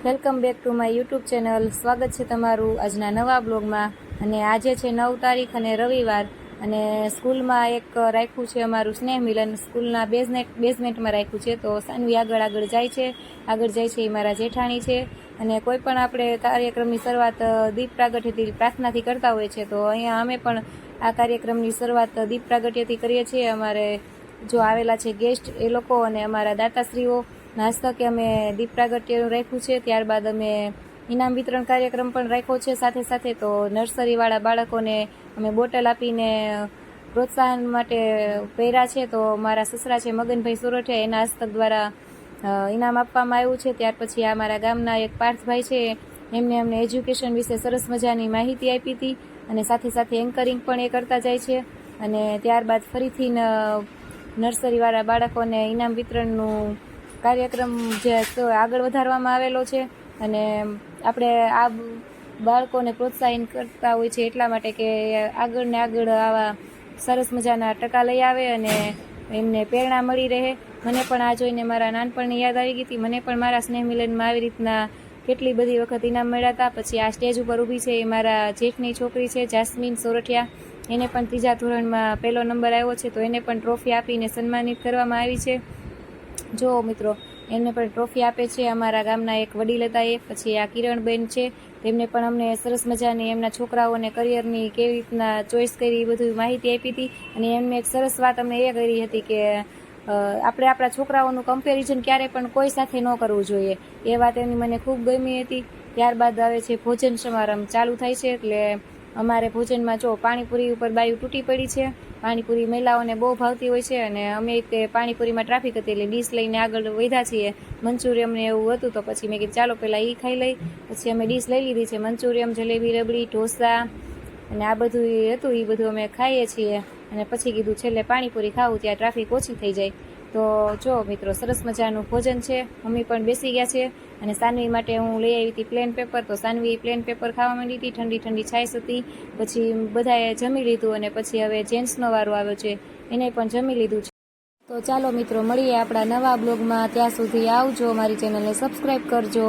Welcome back to my YouTube channel. સ્વાગત છે તમારું આજના નવા બ્લોગમાં। અને આજે છે 9 તારીખ અને રવિવાર, અને સ્કૂલમાં એક રાખ્યું છે અમારું સ્નેહ મિલન। સ્કૂલના બેઝમેન્ટમાં રાખ્યું છે, તો સાનવી આગળ જાય છે એ મારા જેઠાણી છે। અને કોઈ પણ આપણે કાર્યક્રમની શરૂઆત દીપ પ્રાગટ્યથી પ્રાર્થનાથી કરતા હોય છે, તો અહીંયા અમે પણ આ કાર્યક્રમની શરૂઆત દીપ પ્રાગટ્યથી કરીએ છીએ। અમારે જો આવેલા છે ગેસ્ટ એ લોકો અને અમારા દાતાશ્રીઓ હસ્તકે અમે દીપ પ્રાગટ્યનું રાખ્યું છે। ત્યારબાદ અમે ઇનામ વિતરણ કાર્યક્રમ પણ રાખ્યો છે સાથે સાથે। તો નર્સરીવાળા બાળકોને અમે બોટલ આપીને પ્રોત્સાહન માટે પહેર્યા છે। તો મારા સસરા છે મગનભાઈ સોરઠિયા, એના હસ્તક દ્વારા ઇનામ આપવામાં આવ્યું છે। ત્યાર પછી આ મારા ગામના એક પાર્થભાઈ છે, એમને અમને એજ્યુકેશન વિશે સરસ મજાની માહિતી આપી હતી, અને સાથે સાથે એન્કરિંગ પણ એ કરતા જાય છે। અને ત્યારબાદ ફરીથી નર્સરીવાળા બાળકોને ઇનામ વિતરણનું કાર્યક્રમ જે આગળ વધારવામાં આવેલો છે। અને આપણે આ બાળકોને પ્રોત્સાહિત કરતા હોય છે એટલા માટે કે આગળ ને આગળ આવા સરસ મજાના ટકા લઈ આવે અને એમને પ્રેરણા મળી રહે। મને પણ આ જોઈને મારા નાનપણની યાદ આવી ગઈ હતી। મને પણ મારા સ્નેહ મિલનમાં આવી રીતના કેટલી બધી વખત ઇનામ મળ્યા હતા। પછી આ સ્ટેજ ઉપર ઊભી છે એ મારા જેઠની છોકરી છે જાસ્મીન સોરઠિયા, એને પણ 3જા ધોરણમાં 1લો નંબર આવ્યો છે, તો એને પણ ટ્રોફી આપીને સન્માનિત કરવામાં આવી છે। જો મિત્રો, એમને પણ ટ્રોફી આપે છે અમારા ગામના એક વડીલ હતા એ। પછી આ કિરણબેન છે, તેમને પણ અમને સરસ મજાની એમના છોકરાઓને કરિયરની કેવી રીતના ચોઈસ કરી એ બધી માહિતી આપી હતી। અને એમને એક સરસ વાત અમને એ કરી હતી કે આપણે આપણા છોકરાઓનું કમ્પેરિઝન ક્યારે પણ કોઈ સાથે ન કરવું જોઈએ, એ વાત એમની મને ખૂબ ગમી હતી। ત્યારબાદ આવે છે ભોજન સમારંભ ચાલુ થાય છે, એટલે અમારે ભોજનમાં જો પાણીપુરી ઉપર બાયું તૂટી પડી છે। પાણીપુરી મહિલાઓને બહુ ભાવતી હોય છે, અને અમે તે પાણીપુરીમાં ટ્રાફિક હતી એટલે ડીશ લઈને આગળ વધ્યા છીએ। મંચુરિયમને એવું હતું, તો પછી મેં કીધું ચાલો પહેલાં એ ખાઈ લઈ, પછી અમે ડીશ લઈ લીધી છે। મંચુરિયમ, જલેબી, રબડી, ઢોસા અને આ બધું હતું, એ બધું અમે ખાઈએ છીએ। અને પછી કીધું છેલ્લે પાણીપુરી ખાવું ત્યાં ટ્રાફિક ઓછી થઈ જાય। તો જો મિત્રો, સરસ મજાનું ભોજન છે, મમ્મી પણ બેસી ગયા છે। અને સાનવી માટે હું લઈ આવી હતી પ્લેન પેપર, તો સાનવી પ્લેન પેપર ખાવા માંડી હતી। ઠંડી ઠંડી છાશ હતી। પછી બધાએ જમી લીધું, અને પછી હવે જેન્ટ્સનો વારો આવ્યો છે, એને પણ જમી લીધું છે। તો ચાલો મિત્રો, મળીએ આપણા નવા બ્લોગમાં। ત્યાં સુધી આવજો, મારી ચેનલને સબસ્ક્રાઈબ કરજો।